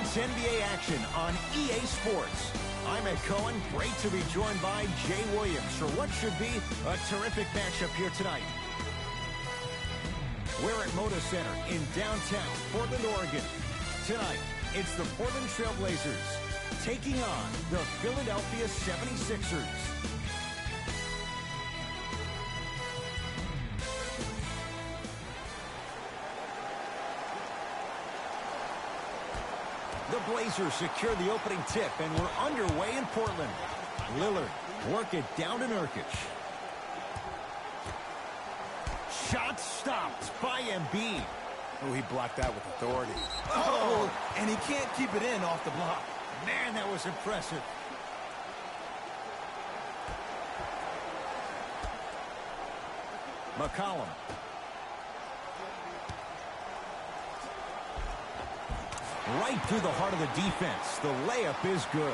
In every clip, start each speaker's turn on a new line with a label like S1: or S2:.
S1: It's NBA action on EA Sports. I'm Ed Cohen. Great to be joined by Jay Williams for what should be a terrific matchup here tonight. We're at Moda Center in downtown Portland, Oregon. Tonight, it's the Portland Trail Blazers taking on the Philadelphia 76ers. The Blazers secure the opening tip, and we're underway in Portland. Lillard work it down to Nurkic. Shot stopped by Embiid.
S2: Oh, he blocked that with authority. Oh, and he can't keep it in off the block.
S1: Man, that was impressive. McCollum. Right through the heart of the defense. The layup is good.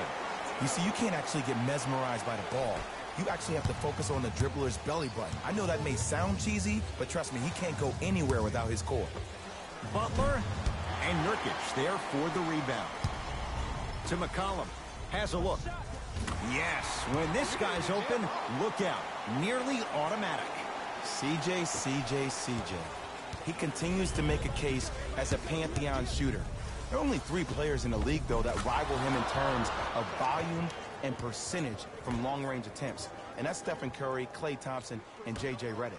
S2: You see, you can't actually get mesmerized by the ball. You actually have to focus on the dribbler's belly button. I know that may sound cheesy, but trust me, he can't go anywhere without his core.
S1: Butler and Nurkic there for the rebound. To McCollum. Has a look. Yes, when this guy's open, look out. Nearly automatic.
S2: CJ. He continues to make a case as a pantheon shooter. There are only 3 players in the league, though, that rival him in terms of volume and percentage from long-range attempts. And that's Stephen Curry, Klay Thompson, and J.J. Redick.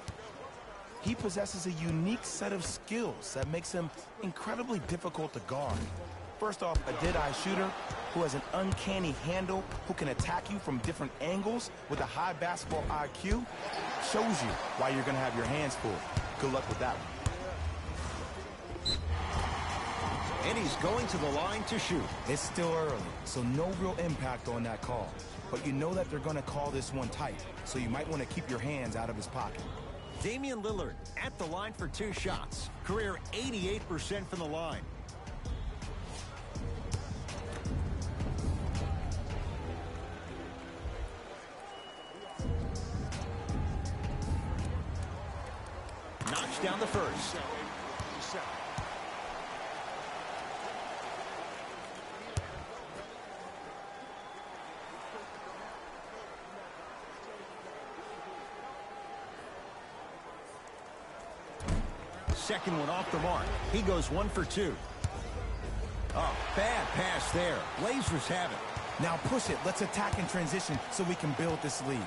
S2: He possesses a unique set of skills that makes him incredibly difficult to guard. First off, a dead-eye shooter who has an uncanny handle, who can attack you from different angles with a high basketball IQ, shows you why you're going to have your hands full. Good luck with that one.
S1: And he's going to the line to shoot.
S2: It's still early, so no real impact on that call. But you know that they're going to call this one tight, so you might want to keep your hands out of his pocket.
S1: Damian Lillard at the line for 2 shots. Career 88% from the line. Knocks down the first. Second one off the mark. He goes 1 for 2. Oh, bad pass there. Blazers have it.
S2: Now push it. Let's attack in transition so we can build this lead.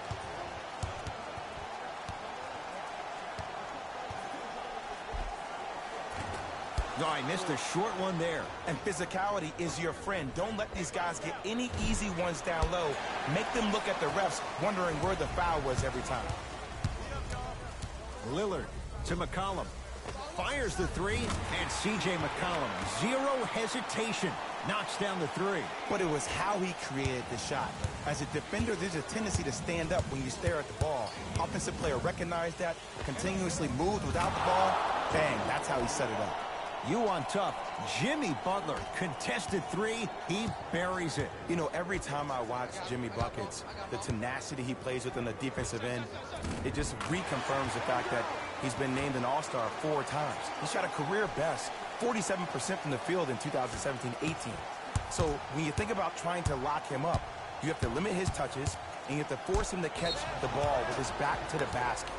S1: No, I missed a short one there.
S2: And physicality is your friend. Don't let these guys get any easy ones down low. Make them look at the refs, wondering where the foul was every time.
S1: Lillard to McCollum. Fires the 3, and C.J. McCollum, 0 hesitation, knocks down the 3.
S2: But it was how he created the shot. As a defender, there's a tendency to stand up when you stare at the ball. Offensive player recognized that, continuously moved without the ball. Bang, that's how he set it up.
S1: You on tough. Jimmy Butler, contested 3, he buries it.
S2: You know, every time I watch Jimmy Buckets, the tenacity he plays with on the defensive end, it just reconfirms the fact that he's been named an All-Star 4 times. He shot a career best, 47% from the field in 2017-18. So when you think about trying to lock him up, you have to limit his touches, and you have to force him to catch the ball with his back to the basket.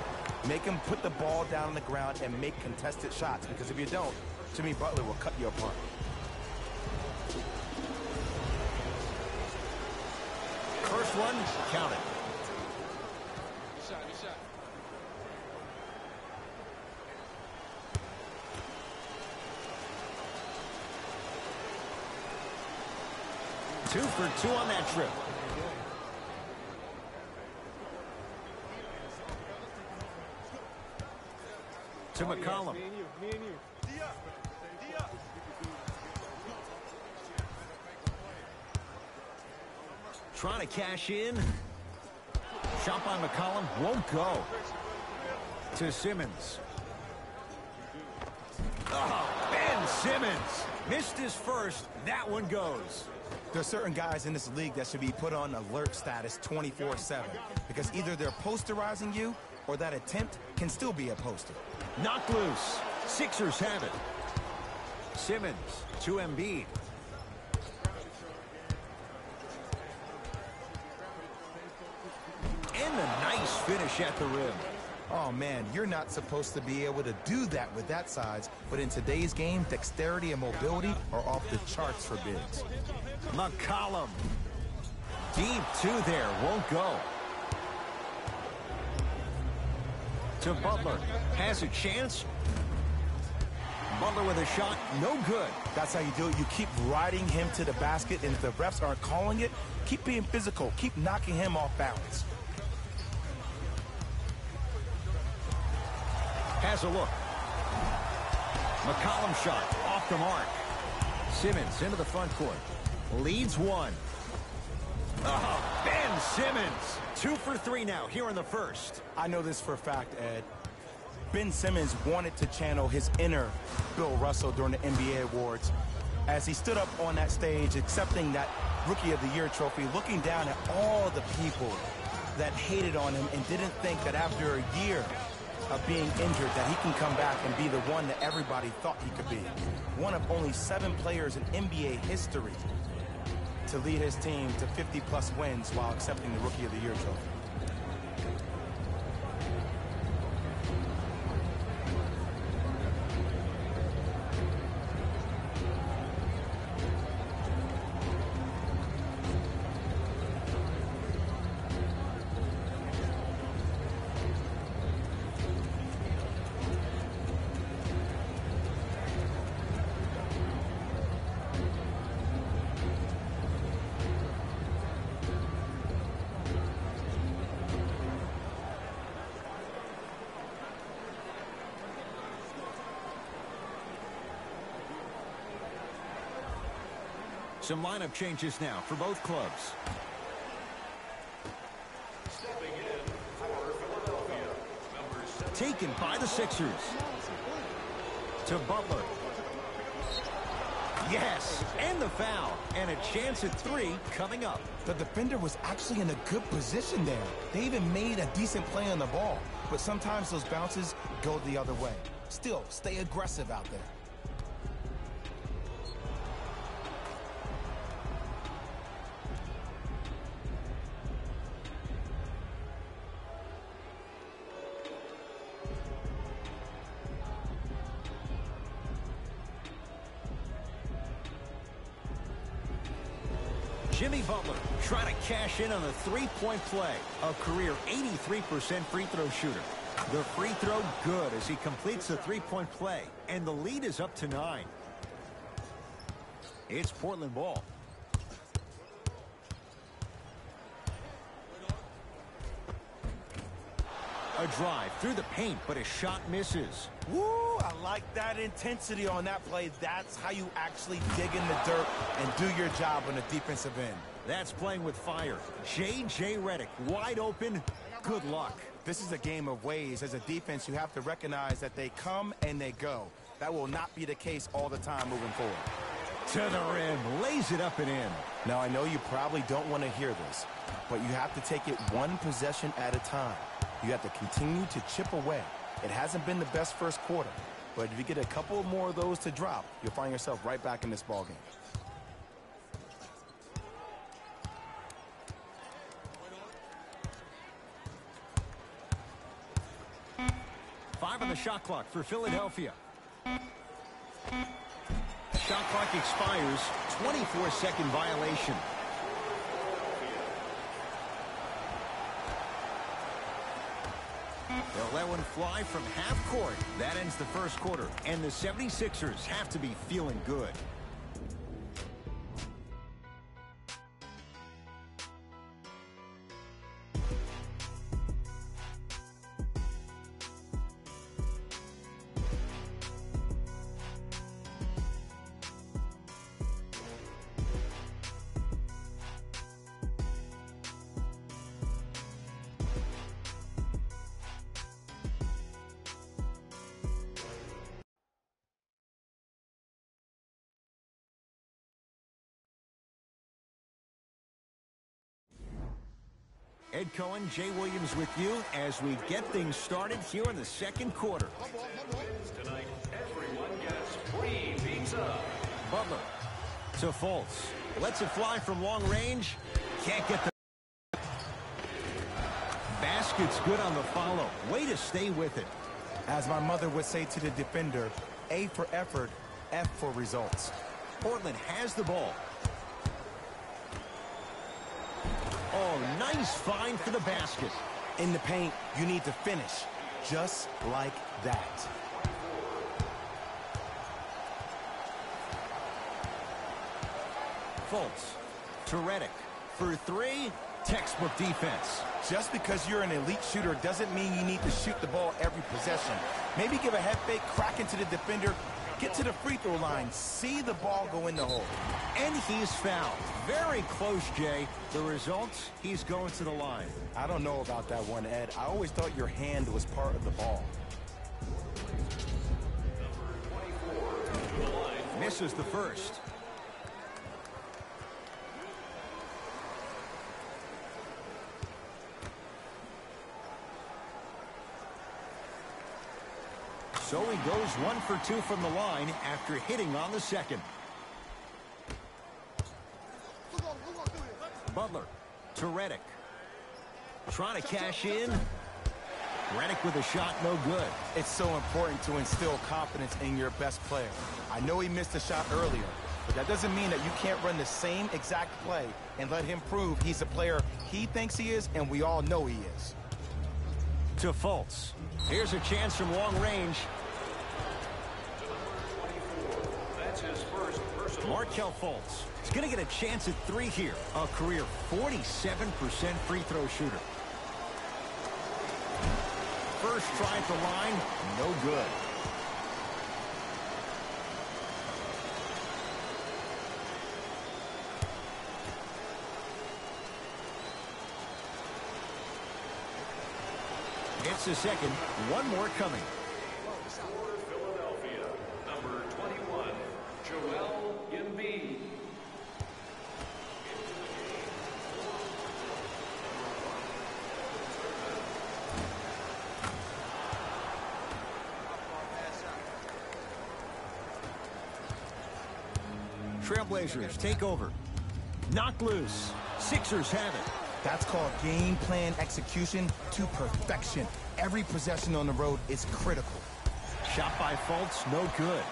S2: Make him put the ball down on the ground and make contested shots, because if you don't, Jimmy Butler will cut you apart.
S1: First one, count it. Two for 2 on that trip. To McCollum.
S3: Me and you.
S1: Trying to cash in. Shot by McCollum won't go. To Simmons. Oh, Ben Simmons missed his first. That one goes.
S2: There are certain guys in this league that should be put on alert status 24/7 because either they're posterizing you or that attempt can still be a poster.
S1: Knocked loose. Sixers have it. Simmons to Embiid. And a nice finish at the rim.
S2: Oh, man, you're not supposed to be able to do that with that size, but in today's game, dexterity and mobility are off the charts for bigs.
S1: McCollum. Deep two there, won't go. To Butler. Has a chance. Butler with a shot, no good.
S2: That's how you do it. You keep riding him to the basket, and if the refs aren't calling it, keep being physical. Keep knocking him off balance.
S1: Has a look. McCollum shot off the mark. Simmons into the front court. Leads one. Oh, Ben Simmons. 2 for 3 now here in the first.
S2: I know this for a fact, Ed. Ben Simmons wanted to channel his inner Bill Russell during the NBA awards as he stood up on that stage accepting that Rookie of the Year trophy, looking down at all the people that hated on him and didn't think that after a year of being injured that he can come back and be the one that everybody thought he could be. One of only 7 players in NBA history to lead his team to 50-plus wins while accepting the Rookie of the Year trophy.
S1: Some lineup changes now for both clubs. Taken by the Sixers. To Butler. Yes, and the foul. And a chance at 3 coming up.
S2: The defender was actually in a good position there. They even made a decent play on the ball. But sometimes those bounces go the other way. Still, stay aggressive out there.
S1: Jimmy Butler trying to cash in on the three-point play. A career 83% free throw shooter. The free throw good as he completes the three-point play. And the lead is up to 9. It's Portland ball. A drive through the paint, but his shot misses.
S2: Woo, I like that intensity on that play. That's how you actually dig in the dirt and do your job on the defensive end.
S1: That's playing with fire. J.J. Redick wide open. Good luck.
S2: This is a game of ways. As a defense, you have to recognize that they come and they go. That will not be the case all the time moving forward.
S1: To the rim, lays it up and in.
S2: Now, I know you probably don't want to hear this, but you have to take it one possession at a time. You have to continue to chip away. It hasn't been the best first quarter, but if you get a couple more of those to drop, you'll find yourself right back in this ballgame.
S1: Five on the shot clock for Philadelphia. Shot clock expires. 24-second violation. They'll let one fly from half court. That ends the first quarter. And the 76ers have to be feeling good. Ed Cohen, Jay Williams with you as we get things started here in the second quarter.
S3: Tonight, everyone gets free pizza.
S1: Butler to Fultz. Lets it fly from long range. Can't get the basket's good on the follow. Way to stay with it.
S2: As my mother would say to the defender, A for effort, F for results.
S1: Portland has the ball. Oh, nice find for the basket.
S2: In the paint, you need to finish, just like that.
S1: Fultz to Redick for three. Textbook defense.
S2: Just because you're an elite shooter doesn't mean you need to shoot the ball every possession. Maybe give a head fake, crack into the defender, get to the free throw line, see the ball go in the hole.
S1: And he's fouled. Very close, Jay. The result, he's going to the line.
S2: I don't know about that one, Ed. I always thought your hand was part of the ball.
S1: Misses the first. So he goes 1 for 2 from the line after hitting on the second. Butler to Redick. Trying to cash in. Redick with a shot, no good.
S2: It's so important to instill confidence in your best player. I know he missed a shot earlier, but that doesn't mean that you can't run the same exact play and let him prove he's the player he thinks he is, and we all know he is.
S1: To Fultz. Here's a chance from long range.
S3: That's his first personal.
S1: Markelle Fultz is going to get a chance at 3 here. A career 47% free throw shooter. First try at the line, no good. It's the second. One more coming.
S3: For Philadelphia, number 21, Joel Embiid.
S1: Trailblazers take over. Knocked loose. Sixers have it.
S2: That's called game plan execution to perfection. Every possession on the road is critical.
S1: Shot by Fultz, no good.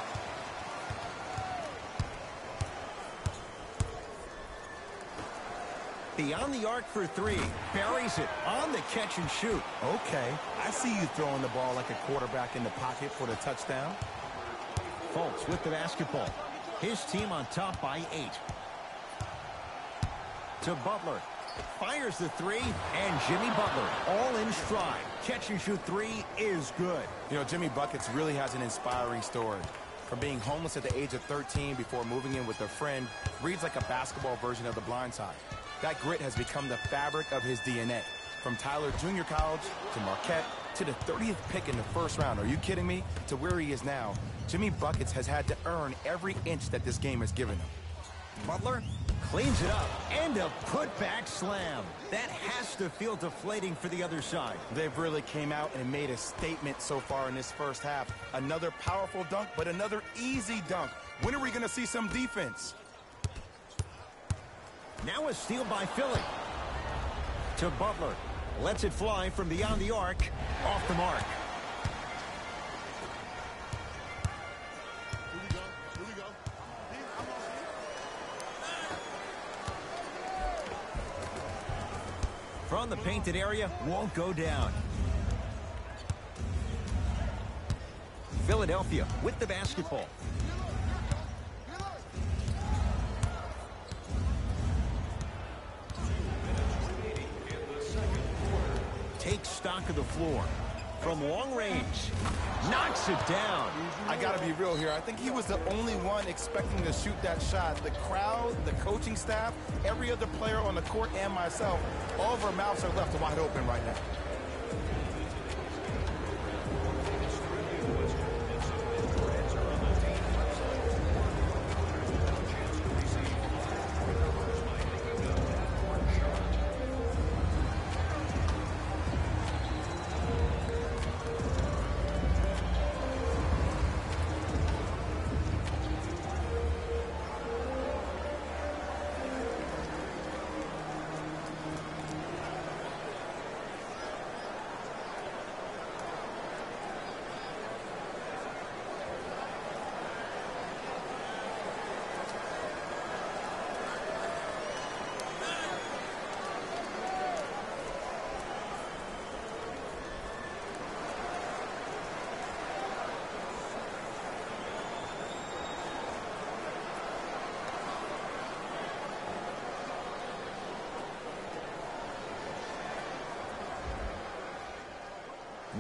S1: Beyond the arc for 3. Buries it on the catch and shoot.
S2: Okay, I see you throwing the ball like a quarterback in the pocket for the touchdown.
S1: Fultz with the basketball. His team on top by 8. To Butler. Fires the 3, and Jimmy Butler all in stride. Catch and shoot 3 is good.
S2: You know, Jimmy Buckets really has an inspiring story. From being homeless at the age of 13 before moving in with a friend, reads like a basketball version of The Blind Side. That grit has become the fabric of his DNA. From Tyler Junior College to Marquette to the 30th pick in the first round, are you kidding me? To where he is now, Jimmy Buckets has had to earn every inch that this game has given him.
S1: Butler cleans it up, and a putback slam. That has to feel deflating for the other side.
S2: They've really came out and made a statement so far in this first half. Another powerful dunk, but another easy dunk. When are we going to see some defense?
S1: Now a steal by Philly. To Butler. Lets it fly from beyond the arc. Off the mark. From the painted area, won't go down. Philadelphia with the basketball. Takes stock of the floor. From long range, knocks it down.
S2: I got to be real here. I think he was the only one expecting to shoot that shot. The crowd, the coaching staff, every other player on the court, and myself, all of our mouths are left wide open right now.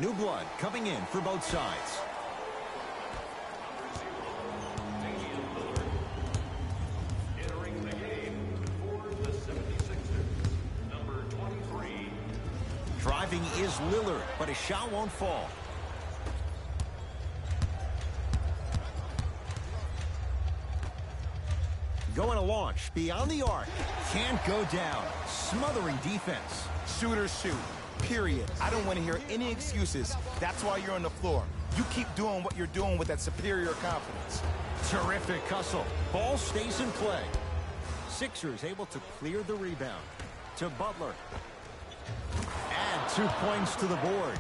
S1: New blood coming in for both sides.
S3: Damian Lillard. Entering the game for the 76ers, number 23.
S1: Driving is Lillard, but his shot won't fall. Going to launch beyond the arc. Can't go down. Smothering defense.
S2: Shooters shoot, period. I don't want to hear any excuses. That's why you're on the floor. You keep doing what you're doing with that superior confidence.
S1: Terrific hustle. Ball stays in play. Sixers able to clear the rebound. To Butler. Add 2 points to the board.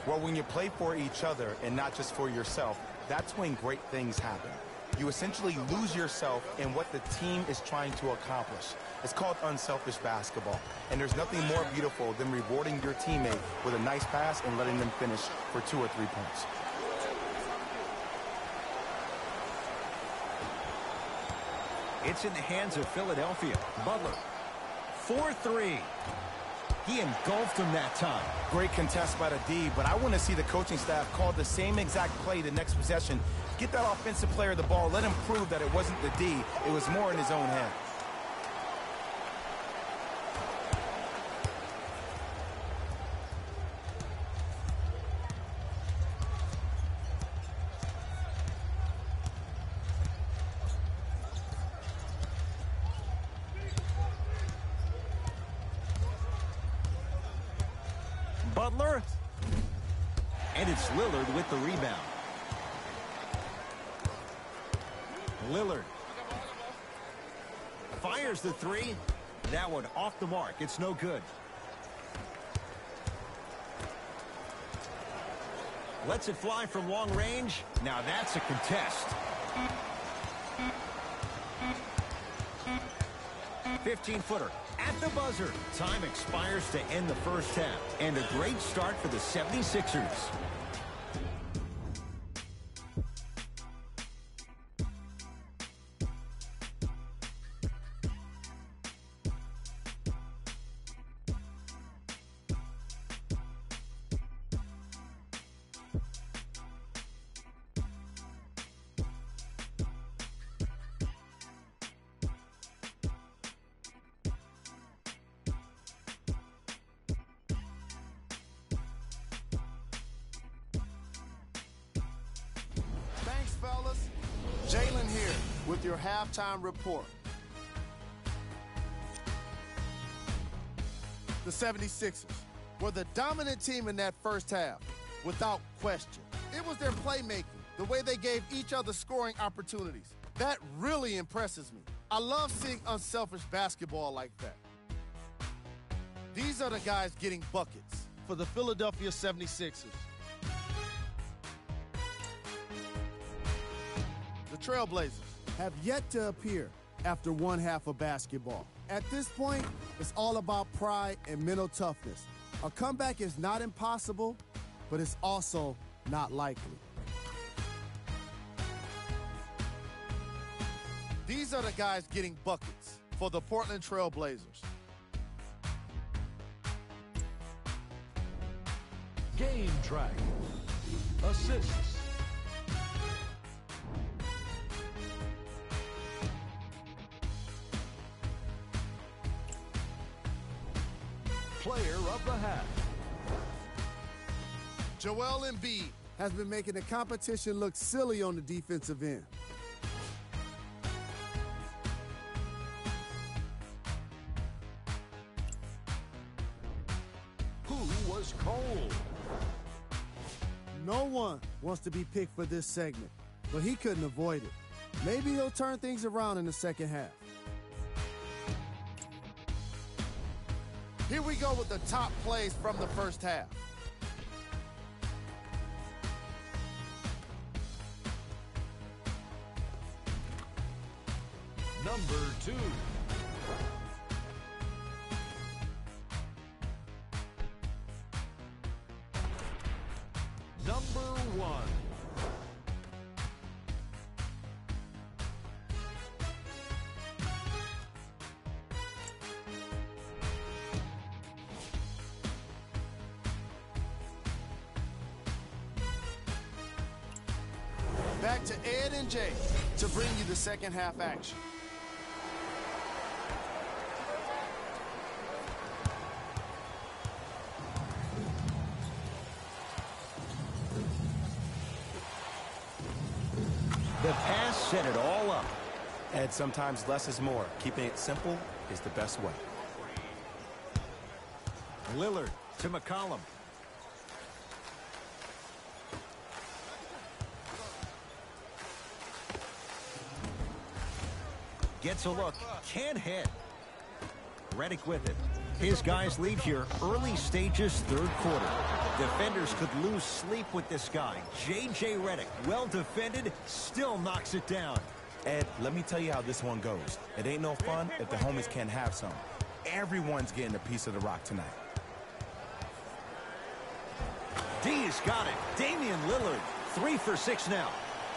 S2: Well, when you play for each other and not just for yourself, that's when great things happen. You essentially lose yourself in what the team is trying to accomplish. It's called unselfish basketball. And there's nothing more beautiful than rewarding your teammate with a nice pass and letting them finish for 2 or 3 points.
S1: It's in the hands of Philadelphia. Butler. 4-3. He engulfed him that time.
S2: Great contest by the D, but I want to see the coaching staff call the same exact play the next possession. Get that offensive player the ball. Let him prove that it wasn't the D. It was more in his own head.
S1: Butler. And it's Lillard with the rebound. Lillard. Fires the three. That one off the mark. It's no good. Lets it fly from long range. Now that's a contest. 15-footer at the buzzer. Time expires to end the first half. And a great start for the 76ers.
S4: Thanks, fellas. Jalen here with your halftime report. The 76ers were the dominant team in that first half, without question. It was their playmaking, the way they gave each other scoring opportunities. That really impresses me. I love seeing unselfish basketball like that. These are the guys getting buckets for the Philadelphia 76ers. The Trailblazers have yet to appear after one half of basketball. At this point, it's all about pride and mental toughness. A comeback is not impossible, but it's also not likely. These are the guys getting buckets for the Portland Trailblazers.
S3: Game track. Assists. Player of the half.
S4: Joel Embiid has been making the competition look silly on the defensive end.
S3: Who was cold?
S4: No one wants to be picked for this segment, but he couldn't avoid it. Maybe he'll turn things around in the second half. Here we go with the top plays from the first half.
S3: Number 2. Number 1.
S4: Back to Ed and Jay to bring you the second half action.
S1: The pass set it all up.
S2: Ed, sometimes less is more. Keeping it simple is the best way.
S1: Lillard to McCollum. Gets a look, can't hit. Redick with it. His guys lead here, early stages, third quarter. Defenders could lose sleep with this guy. J.J. Redick, well defended, still knocks it down.
S2: Ed, let me tell you how this one goes. It ain't no fun if the homies can't have some. Everyone's getting a piece of the rock tonight.
S1: D's got it. Damian Lillard, 3 for 6 now.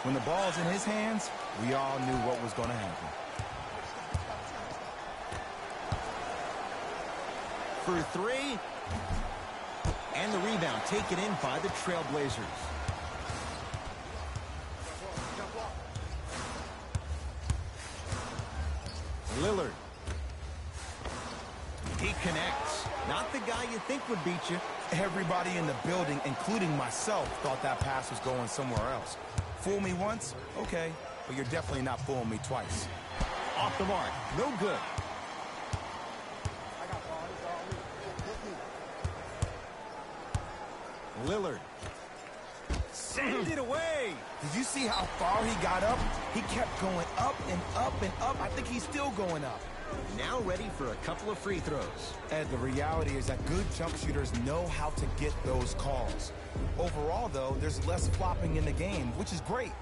S2: When the ball's in his hands, we all knew what was going to happen.
S1: For 3. And the rebound taken in by the Trailblazers. Lillard. He connects. Not the guy you think would beat you.
S2: Everybody in the building, including myself, thought that pass was going somewhere else. Fool me once? Okay. But you're definitely not fooling me twice.
S1: Off the mark. No good. Lillard. Send it away.
S2: Did you see how far he got up? He kept going up and up and up. I think he's still going up.
S1: Now ready for a couple of free throws.
S2: Ed, the reality is that good jump shooters know how to get those calls. Overall, though, there's less flopping in the game, which is great.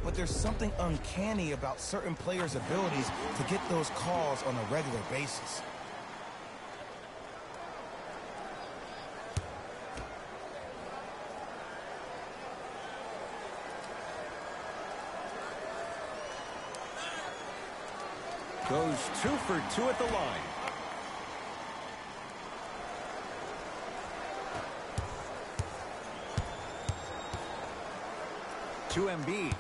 S2: But there's something uncanny about certain players' abilities to get those calls on a regular basis.
S1: Goes 2 for 2 at the line. To Embiid.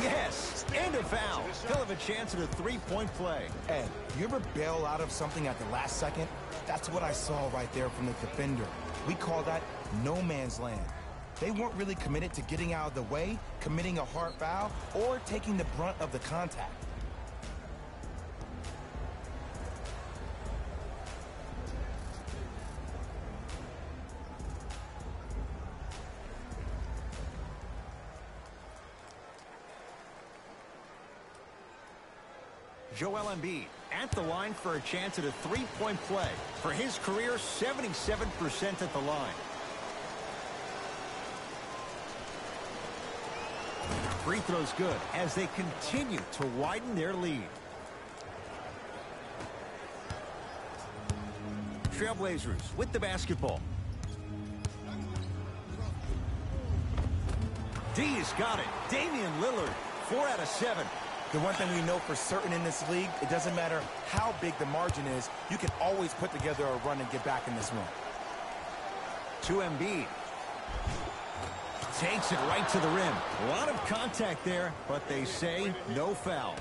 S1: Yes, and a foul. He'll have a chance at a three-point play.
S2: Ed, you ever bail out of something at the last second? That's what I saw right there from the defender. We call that no man's land. They weren't really committed to getting out of the way, committing a hard foul, or taking the brunt of the contact.
S1: Joel Embiid at the line for a chance at a three-point play. For his career, 77% at the line. Free throw's good as they continue to widen their lead. Trailblazers with the basketball. D's got it. Damian Lillard, 4 out of 7.
S2: The one thing we know for certain in this league, it doesn't matter how big the margin is, you can always put together a run and get back in this one.
S1: To Embiid. Takes it right to the rim. A lot of contact there, but they say no foul.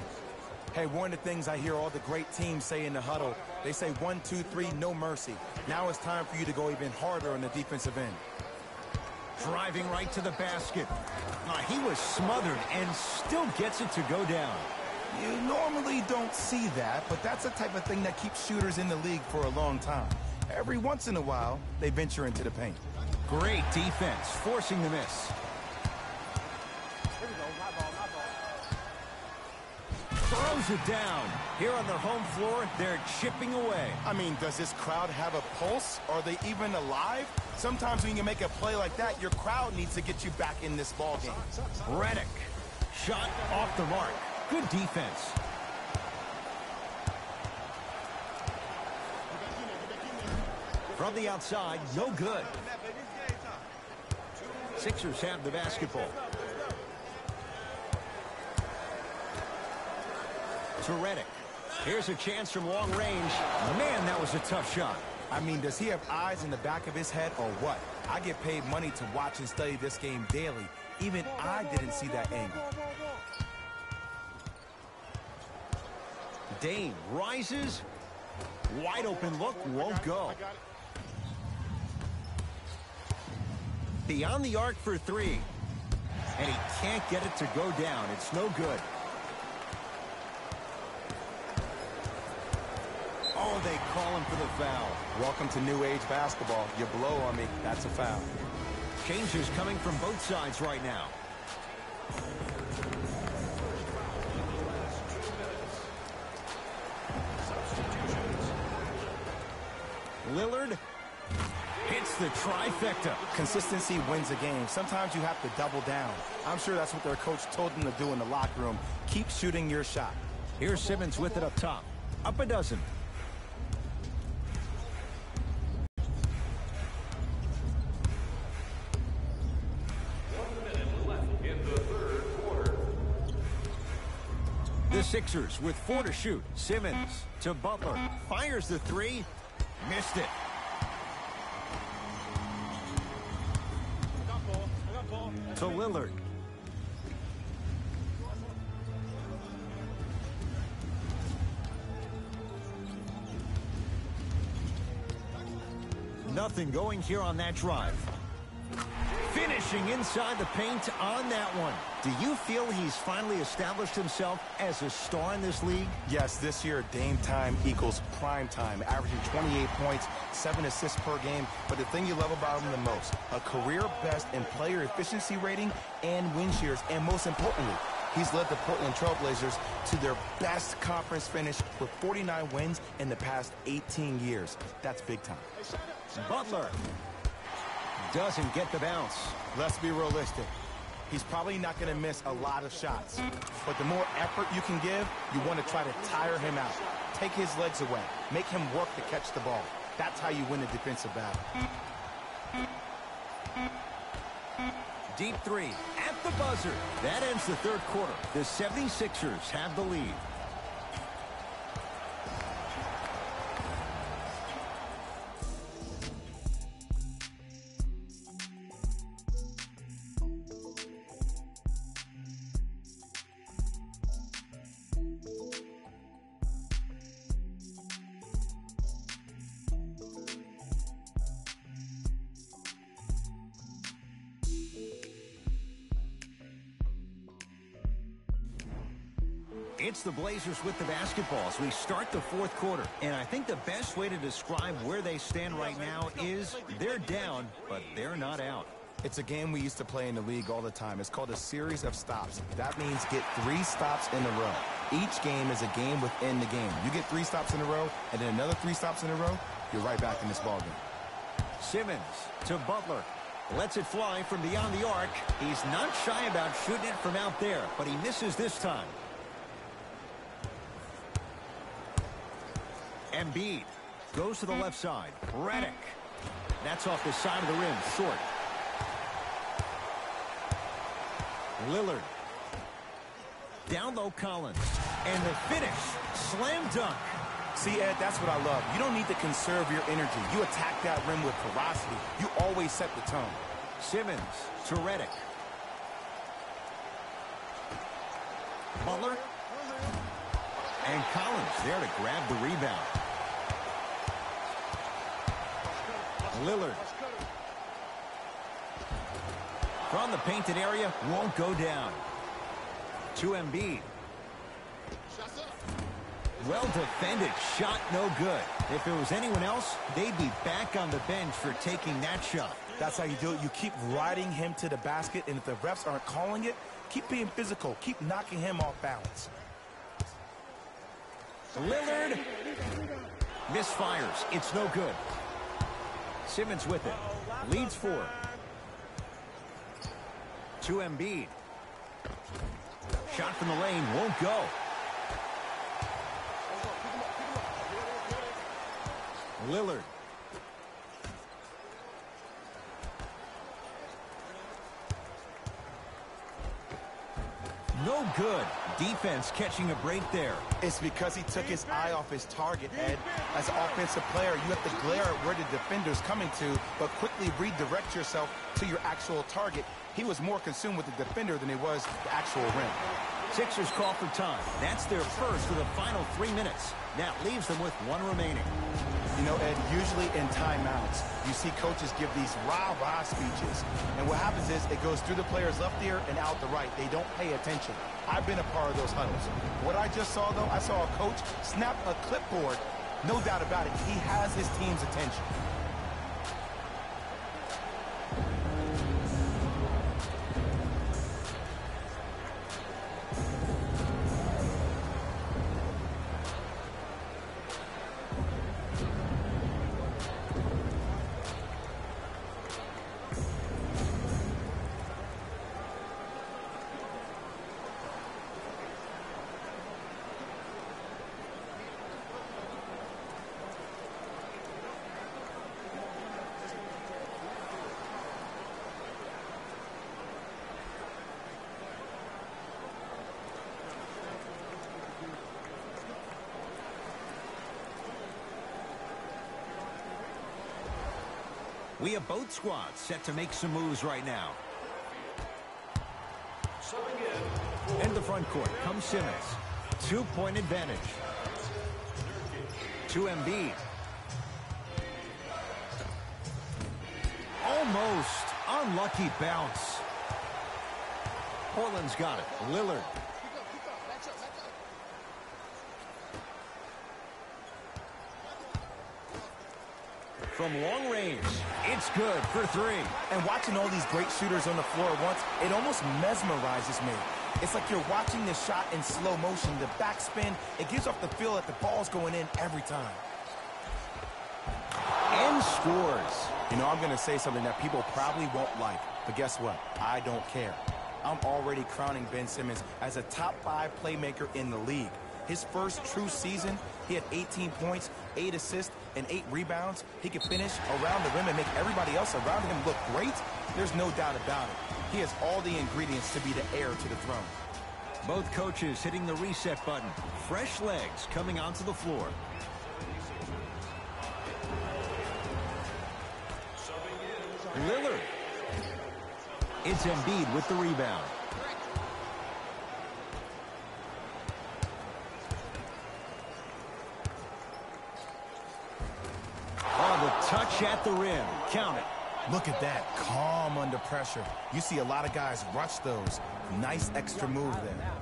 S2: Hey, one of the things I hear all the great teams say in the huddle, they say 1, 2, 3, no mercy. Now it's time for you to go even harder on the defensive end.
S1: Driving right to the basket. He was smothered and still gets it to go down.
S2: You normally don't see that, but that's the type of thing that keeps shooters in the league for a long time. Every once in a while, they venture into the paint.
S1: Great defense, forcing the miss. Throws it down. Here on their home floor, they're chipping away.
S2: I mean, does this crowd have a pulse? Are they even alive? Sometimes when you make a play like that, your crowd needs to get you back in this ball game.
S1: Redick. Shot off the mark. Good defense. From the outside, no good. Sixers have the basketball. To Redick. Here's a chance from long range. Man, that was a tough shot.
S2: I mean, does he have eyes in the back of his head or what? I get paid money to watch and study this game daily. Even I didn't see that angle.
S1: Dame rises. Wide open look, won't go. Beyond the arc for three. And he can't get it to go down. It's no good. Oh, they call him for the foul.
S2: Welcome to new age basketball. You blow on me, that's a foul.
S1: Changes coming from both sides right now. Lillard hits the trifecta.
S2: Consistency wins a game. Sometimes you have to double down. I'm sure that's what their coach told them to do in the locker room. Keep shooting your shot.
S1: Here's Simmons with it up top. Up a dozen. The Sixers with 4 to shoot. Simmons to Butler. Fires the three. Missed it. To Lillard. Nothing going here on that drive. Finishing inside the paint on that one. Do you feel he's finally established himself as a star in this league?
S2: Yes, this year, Dame time equals prime time, averaging 28 points, 7 assists per game. But the thing you love about him the most, a career best in player efficiency rating and win shares. And most importantly, he's led the Portland Trail Blazers to their best conference finish with 49 wins in the past 18 years. That's big time.
S1: Butler doesn't get the bounce.
S2: Let's be realistic. He's probably not going to miss a lot of shots. But the more effort you can give, you want to try to tire him out. Take his legs away. Make him work to catch the ball. That's how you win a defensive battle.
S1: Deep three at the buzzer. That ends the third quarter. The 76ers have the lead. It's the Blazers with the basketball as we start the fourth quarter. And I think the best way to describe where they stand right now is they're down, but they're not out.
S2: It's a game we used to play in the league all the time. It's called a series of stops. That means get 3 stops in a row. Each game is a game within the game. You get 3 stops in a row, and then another 3 stops in a row, you're right back in this ballgame.
S1: Simmons to Butler. Lets it fly from beyond the arc. He's not shy about shooting it from out there, but he misses this time. Embiid goes to the left side. Redick. That's off the side of the rim. Short. Lillard. Down low Collins. And the finish. Slam dunk.
S2: See, Ed, that's what I love. You don't need to conserve your energy. You attack that rim with ferocity. You always set the tone.
S1: Simmons to Redick. Butler. And Collins there to grab the rebound. Lillard. From the painted area, won't go down. To Embiid. Well defended, shot no good. If it was anyone else, they'd be back on the bench for taking that shot.
S2: That's how you do it. You keep riding him to the basket, and if the refs aren't calling it, keep being physical. Keep knocking him off balance.
S1: Lillard misfires. It's no good. Simmons with it. Leads 4. To Embiid. Shot from the lane won't go. Lillard. No good. Defense catching a break there.
S2: It's because he took his eye off his target, Ed. As an offensive player, you have to glare at where the defender's coming to, but quickly redirect yourself to your actual target. He was more consumed with the defender than he was the actual rim.
S1: Sixers call for time. That's their first of the final 3 minutes. That leaves them with one remaining.
S2: You know, Ed, usually in timeouts, you see coaches give these rah-rah speeches. And what happens is it goes through the player's left ear and out the right. They don't pay attention. I've been a part of those huddles. What I just saw, though, I saw a coach snap a clipboard. No doubt about it, he has his team's attention.
S1: We have both squads set to make some moves right now. In the front court comes Simmons. 2-point advantage. To Embiid. Almost. Unlucky bounce. Portland's got it. Lillard. From long range, it's good for three.
S2: And watching all these great shooters on the floor at once, it almost mesmerizes me. It's like you're watching the shot in slow motion. The backspin, it gives off the feel that the ball's going in every time.
S1: And scores.
S2: You know, I'm going to say something that people probably won't like, but guess what? I don't care. I'm already crowning Ben Simmons as a top 5 playmaker in the league. His first true season, he had 18 points, 8 assists, and 8 rebounds. He could finish around the rim and make everybody else around him look great. There's no doubt about it. He has all the ingredients to be the heir to the throne.
S1: Both coaches hitting the reset button. Fresh legs coming onto the floor. Lillard. It's Embiid with the rebound. Oh, the touch at the rim. Count it.
S2: Look at that, calm under pressure. You see a lot of guys rush those. Nice extra move there.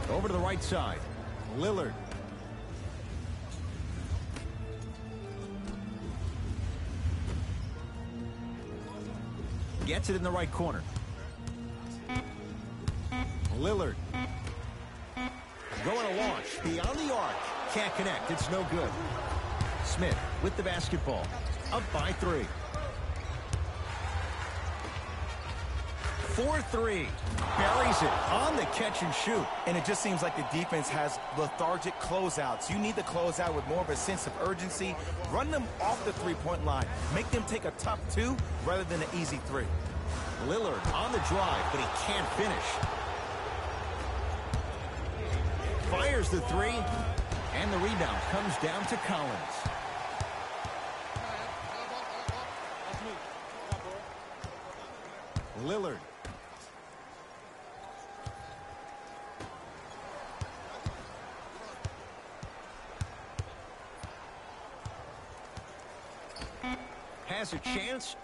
S1: Over to the right side. Lillard. Gets it in the right corner. Lillard. Going to launch. Beyond the arc. Can't connect. It's no good. Smith with the basketball. Up by 3. 4-3. Buries it on the catch and shoot.
S2: And it just seems like the defense has lethargic closeouts. You need to close out with more of a sense of urgency. Run them off the three-point line. Make them take a tough 2 rather than an easy 3.
S1: Lillard on the drive, but he can't finish. Fires the 3, and the rebound comes down to Collins. Lillard. Has a chance.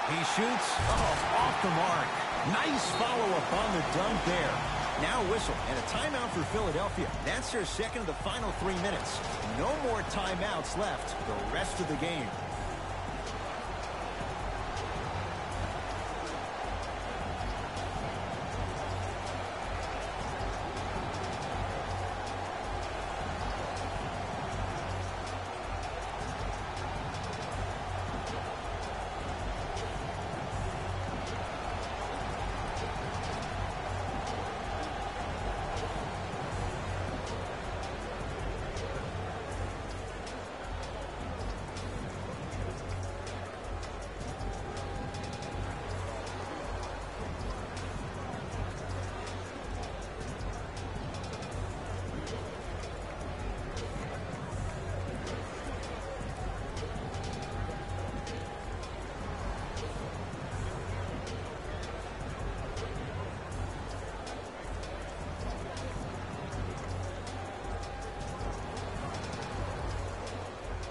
S1: He shoots. Oh, off the mark. Nice follow-up on the dunk there. Now whistle and a timeout for Philadelphia. That's their second of the final 3 minutes. No more timeouts left the rest of the game.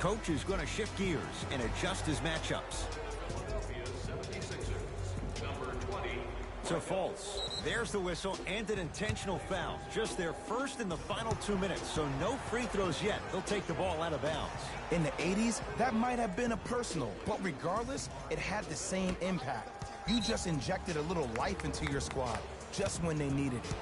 S1: coach is going to shift gears and adjust his matchups. To false. There's the whistle and an intentional foul. Just their first in the final 2 minutes, so no free throws yet. They'll take the ball out of bounds.
S2: In the 80s, that might have been a personal, but regardless, it had the same impact. You just injected a little life into your squad, just when they needed it.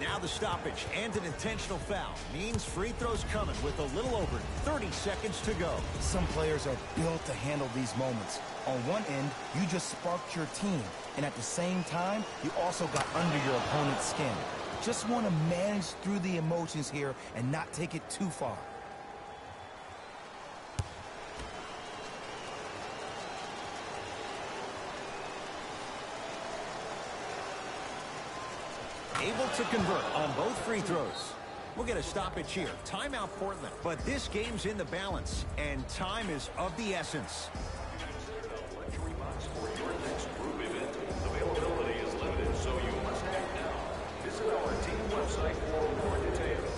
S1: Now the stoppage and an intentional foul means free throws coming with a little over 30 seconds to go.
S2: Some players are built to handle these moments. On one end, you just sparked your team, and at the same time, you also got under your opponent's skin. Just want to manage through the emotions here and not take it too far.
S1: Able to convert on both free throws. We'll get a stoppage here. Timeout, Portland. But this game's in the balance, and time is of the essence.
S3: Availability is limited, so you must act now. Visit our team website for more details.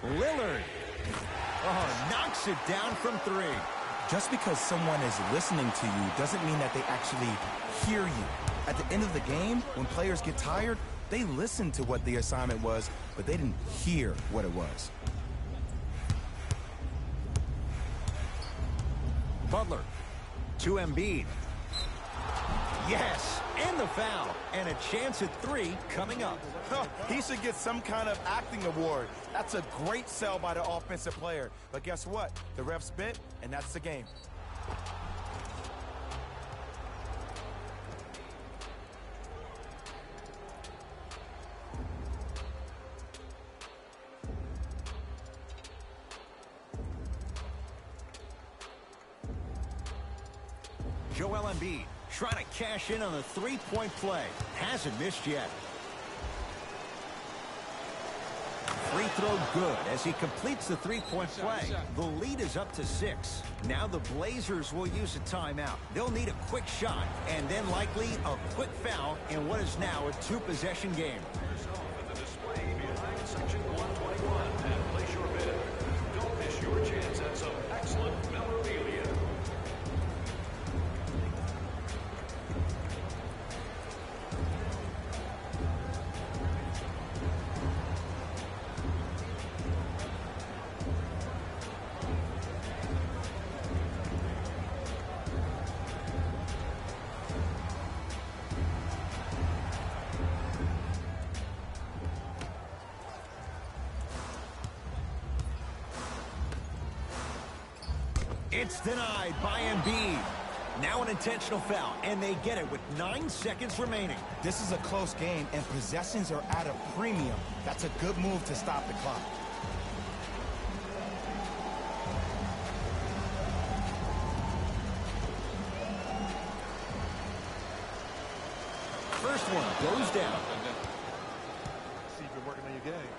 S1: Lillard. Oh, knocks it down from three.
S2: Just because someone is listening to you doesn't mean that they actually hear you. At the end of the game, when players get tired, they listen to what the assignment was, but they didn't hear what it was.
S1: Butler to Embiid. Yes, and the foul. And a chance at three coming up.
S2: He should get some kind of acting award. That's a great sell by the offensive player. But guess what? The refs bit, and that's the game.
S1: Joel Embiid trying to cash in on the three-point play. Hasn't missed yet. Free throw good as he completes the three-point play. The lead is up to 6. Now the Blazers will use a timeout. They'll need a quick shot and then likely a quick foul in what is now a two-possession game.
S3: The display behind section 121 and place your bid. Don't miss your chance at some excellent memorabilia.
S1: It's denied by Embiid. Now an intentional foul, and they get it with 9 seconds remaining.
S2: This is a close game, and possessions are at a premium. That's a good move to stop the clock.
S1: First one goes down.
S4: See if you're working on your game.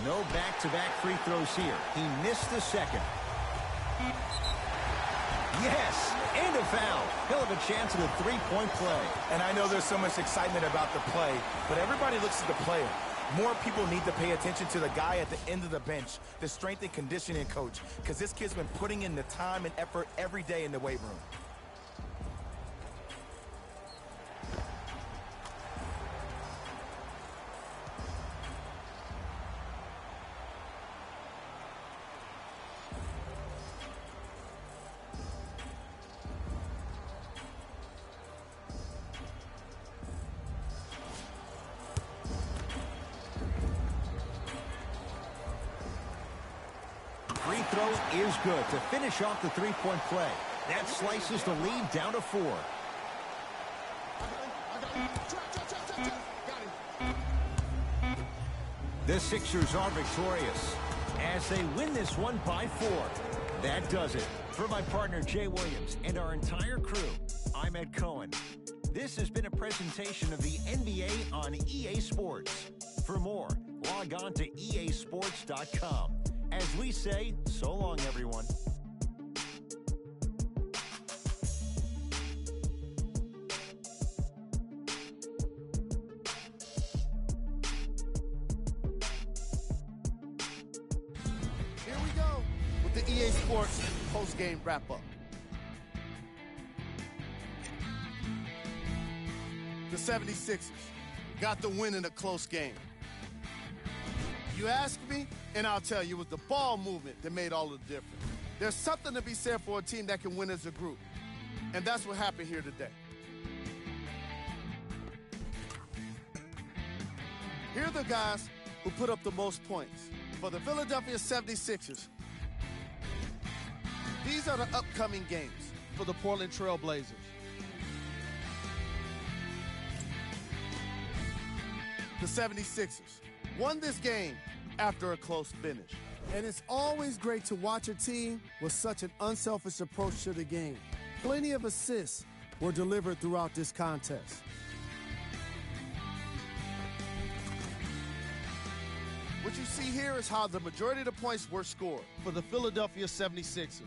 S1: No back-to-back free throws here. He missed the second. Yes, and a foul. He'll have a chance at a three-point play.
S2: And I know there's so much excitement about the play, but everybody looks at the player. More people need to pay attention to the guy at the end of the bench, the strength and conditioning coach, because this kid's been putting in the time and effort every day in the weight room.
S1: Free throw is good to finish off the three-point play. That slices the lead down to 4. The Sixers are victorious as they win this one by 4. That does it. For my partner Jay Williams and our entire crew, I'm Ed Cohen. This has been a presentation of the NBA on EA Sports. For more, log on to easports.com. As we say, so long, everyone.
S4: Here we go with the EA Sports post-game wrap-up. The 76ers got the win in a close game. You ask me, and I'll tell you, it was the ball movement that made all the difference. There's something to be said for a team that can win as a group, and that's what happened here today. Here are the guys who put up the most points. For the Philadelphia 76ers, these are the upcoming games for the Portland Trail Blazers. The 76ers won this game after a close finish. And it's always great to watch a team with such an unselfish approach to the game. Plenty of assists were delivered throughout this contest. What you see here is how the majority of the points were scored for the Philadelphia 76ers.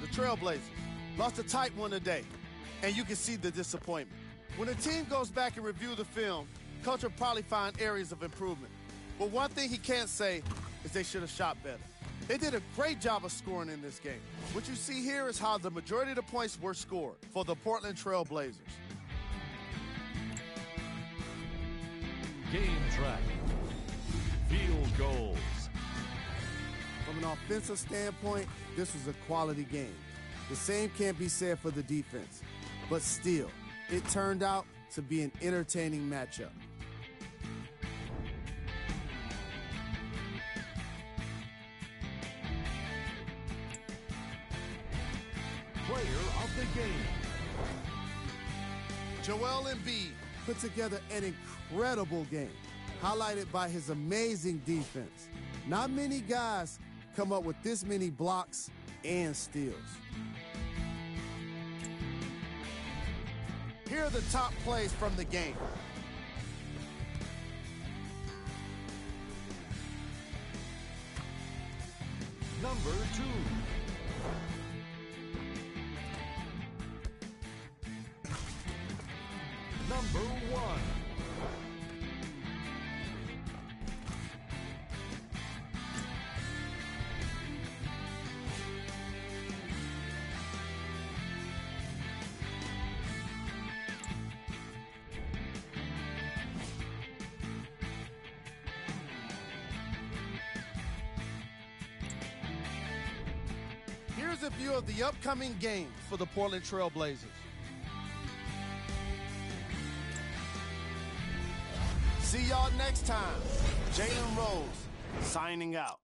S4: The Trailblazers lost a tight one today, and you can see the disappointment. When a team goes back and review the film, coach will probably find areas of improvement. But one thing he can't say is they should have shot better. They did a great job of scoring in this game. What you see here is how the majority of the points were scored for the Portland Trail Blazers.
S3: Game track. Field goals.
S4: From an offensive standpoint, this was a quality game. The same can't be said for the defense. But still, it turned out to be an entertaining matchup.
S3: Player of the game.
S4: Joel Embiid put together an incredible game, highlighted by his amazing defense. Not many guys come up with this many blocks and steals. Here are the top plays from the game.
S3: Number 2. Number 1.
S4: Here's a view of the upcoming games for the Portland Trail Blazers. See y'all next time. Jalen Rose signing out.